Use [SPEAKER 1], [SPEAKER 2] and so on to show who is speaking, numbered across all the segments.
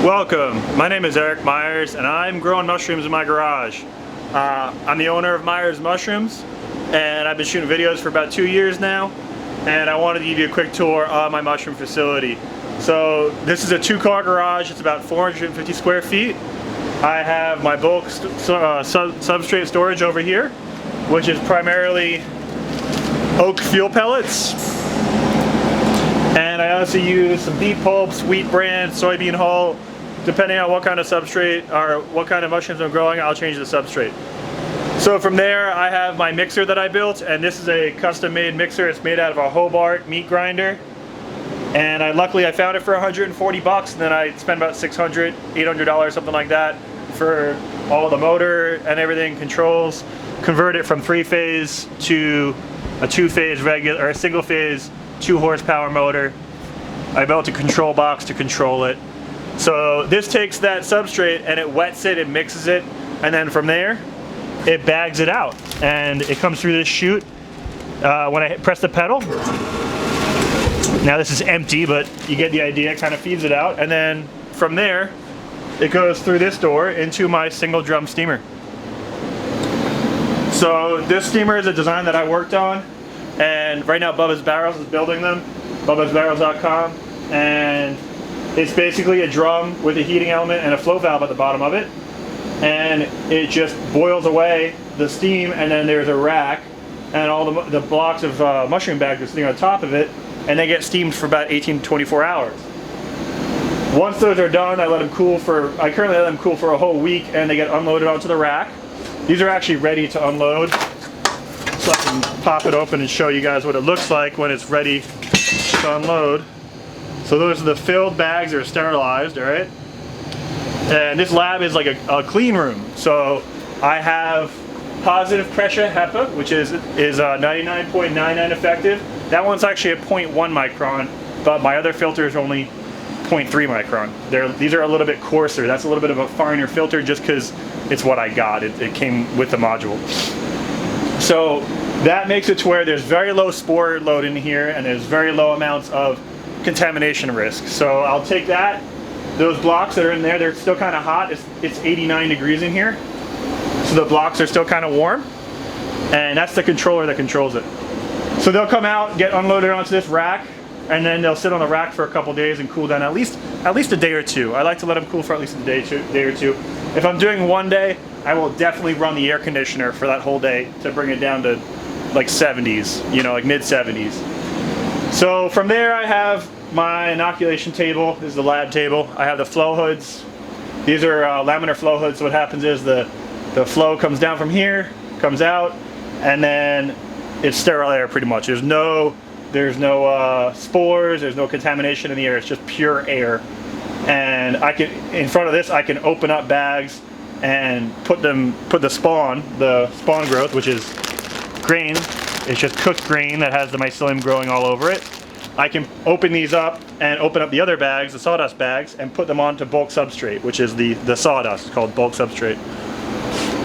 [SPEAKER 1] Welcome, my name is Eric Myers and I'm growing mushrooms in my garage. I'm the owner of Myers Mushrooms and I've been shooting videos for about 2 years now, and I wanted to give you a quick tour of my mushroom facility. So this is a 2-car garage. It's about 450 square feet. I have my bulk substrate storage over here, which is primarily oak fuel pellets. And I also use some beet pulps, wheat bran, soybean hull. Depending on what kind of substrate or what kind of mushrooms I'm growing, I'll change the substrate. So from there, I have my mixer that I built, and this is a custom-made mixer. It's made out of a Hobart meat grinder. And luckily I found it for 140 bucks, and then I spent about $600, $800, something like that, for all the motor and everything, controls. Convert it from 3-phase to a 2-phase regular, or a single-phase 2-horsepower motor. I built a control box to control it. So this takes that substrate and it wets it, it mixes it, and then from there it bags it out, and it comes through this chute when I press the pedal. Now this is empty, but you get the idea. It kind of feeds it out, and then from there it goes through this door into my single drum steamer. So this steamer is a design that I worked on, and right now Bubba's Barrels is building them, bubbasbarrels.com, and it's basically a drum with a heating element and a flow valve at the bottom of it, and it just boils away the steam, and then there's a rack and all the blocks of mushroom bags are sitting on top of it, and they get steamed for about 18 to 24 hours. Once those are done, I currently let them cool for a whole week, and they get unloaded onto the rack. These are actually ready to unload, so I can pop it open and show you guys what it looks like when it's ready to unload. So those are the filled bags that are sterilized, all right? And this lab is like a clean room. So I have positive pressure HEPA, which is 99.99 effective. That one's actually a 0.1 micron, but my other filter is only 0.3 micron. These are a little bit coarser. That's a little bit of a finer filter just because it's what I got. It came with the module. So that makes it to where there's very low spore load in here, and there's very low amounts of contamination risk. So I'll take those blocks that are in there, they're still kind of hot. It's 89 degrees in here. So the blocks are still kind of warm, and that's the controller that controls it. So they'll come out, get unloaded onto this rack, and then they'll sit on the rack for a couple days and cool down at least a day or two. I like to let them cool for at least a day or two. If I'm doing one day, I will definitely run the air conditioner for that whole day to bring it down to like 70s, like mid 70s. So from there I have my inoculation table. This is the lab table. I have the flow hoods. These are laminar flow hoods. So what happens is the flow comes down from here, comes out, and then it's sterile air pretty much. There's no spores, there's no contamination in the air. It's just pure air. And in front of this, I can open up bags and put the spawn growth, which is grain. It's just cooked grain that has the mycelium growing all over it. I can open these up and open up the other bags, the sawdust bags, and put them onto bulk substrate, which is the sawdust. It's called bulk substrate.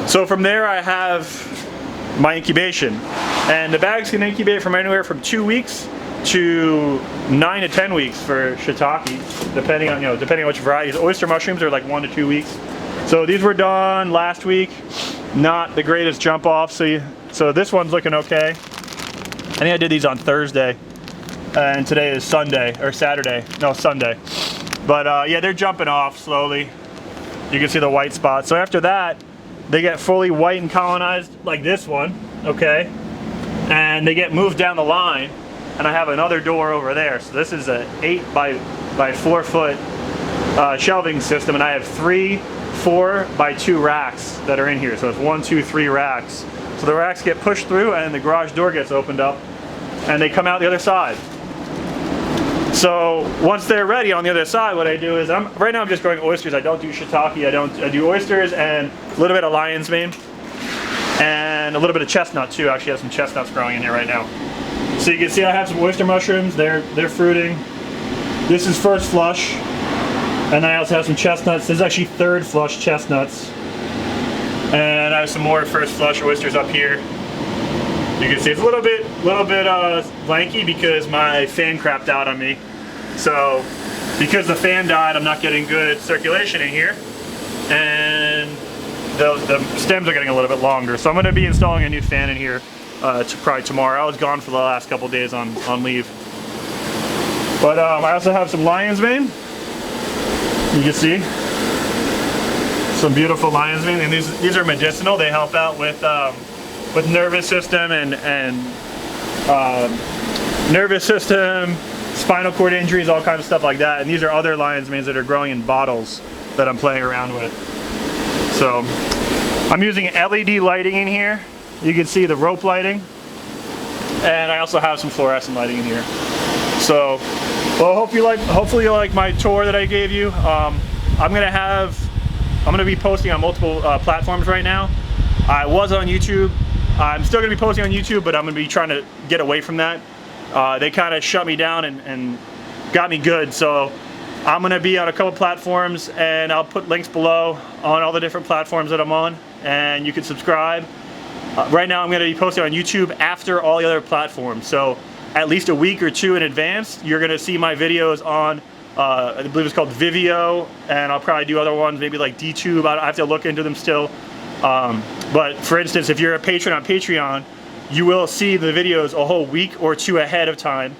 [SPEAKER 1] So from there I have my incubation. And the bags can incubate from anywhere from 2 weeks to 9 to 10 weeks for shiitake, depending on which varieties. Oyster mushrooms are like 1 to 2 weeks. So these were done last week. Not the greatest jump off, so this one's looking okay. I think I did these on Thursday, and today is Sunday, or Saturday. No, Sunday. But yeah, they're jumping off slowly. You can see the white spots. So after that, they get fully white and colonized, like this one, okay? And they get moved down the line, and I have another door over there. So this is a 8 by 4 foot shelving system, and I have 3 4 by 2 racks that are in here. So it's 1, 2, 3 racks. So the racks get pushed through, and the garage door gets opened up, and they come out the other side. So once they're ready on the other side, what I do is right now I'm just growing oysters. I don't do shiitake. I do oysters and a little bit of lion's mane and a little bit of chestnut too. Actually, I have some chestnuts growing in here right now. So you can see I have some oyster mushrooms. They're fruiting. This is first flush, and I also have some chestnuts. This is actually third flush chestnuts, and I have some more first flush oysters up here. You can see it's a little bit lanky because my fan crapped out on me. So because the fan died, I'm not getting good circulation in here, and the stems are getting a little bit longer. So I'm going to be installing a new fan in here probably tomorrow. I was gone for the last couple days on leave. But I also have some lion's mane. You can see some beautiful lion's mane, and these are medicinal. They help out with nervous system and nervous system, spinal cord injuries, all kinds of stuff like that. And these are other lion's manes that are growing in bottles that I'm playing around with. So I'm using LED lighting in here. You can see the rope lighting, and I also have some fluorescent lighting in here. So, well, hopefully you like my tour that I gave you. I'm gonna be posting on multiple platforms right now. I was on YouTube. I'm still gonna be posting on YouTube, but I'm gonna be trying to get away from that. They kind of shut me down and got me good. So I'm gonna be on a couple platforms, and I'll put links below on all the different platforms that I'm on, and you can subscribe. Right now I'm gonna be posting on YouTube after all the other platforms. So at least a week or two in advance, you're gonna see my videos on, I believe it's called Vimeo, and I'll probably do other ones, maybe like DTube. I have to look into them still. But for instance, if you're a patron on Patreon, you will see the videos a whole week or two ahead of time.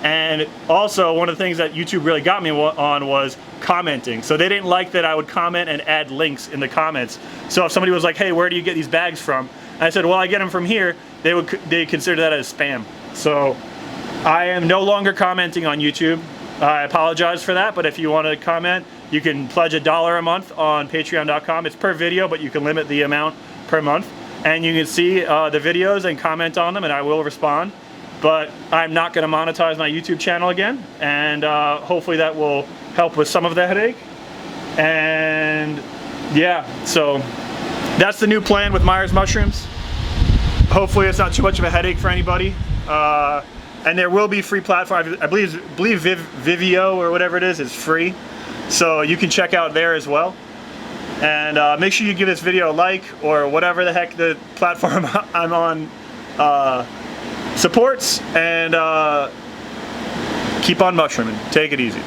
[SPEAKER 1] And also, one of the things that YouTube really got me on was commenting. So they didn't like that I would comment and add links in the comments. So if somebody was like, hey, where do you get these bags from? And I said, well, I get them from here. They consider that as spam. So I am no longer commenting on YouTube. I apologize for that, but if you want to comment, you can pledge $1 a month on patreon.com. It's per video, but you can limit the amount per month. And you can see the videos and comment on them, and I will respond. But I'm not going to monetize my YouTube channel again, and hopefully that will help with some of the headache. And yeah, so that's the new plan with Myers mushrooms. Hopefully it's not too much of a headache for anybody. And there will be free platform. I believe Vimeo or whatever it is free, so you can check out there as well. And make sure you give this video a like, or whatever the heck the platform I'm on supports, and keep on mushrooming. Take it easy.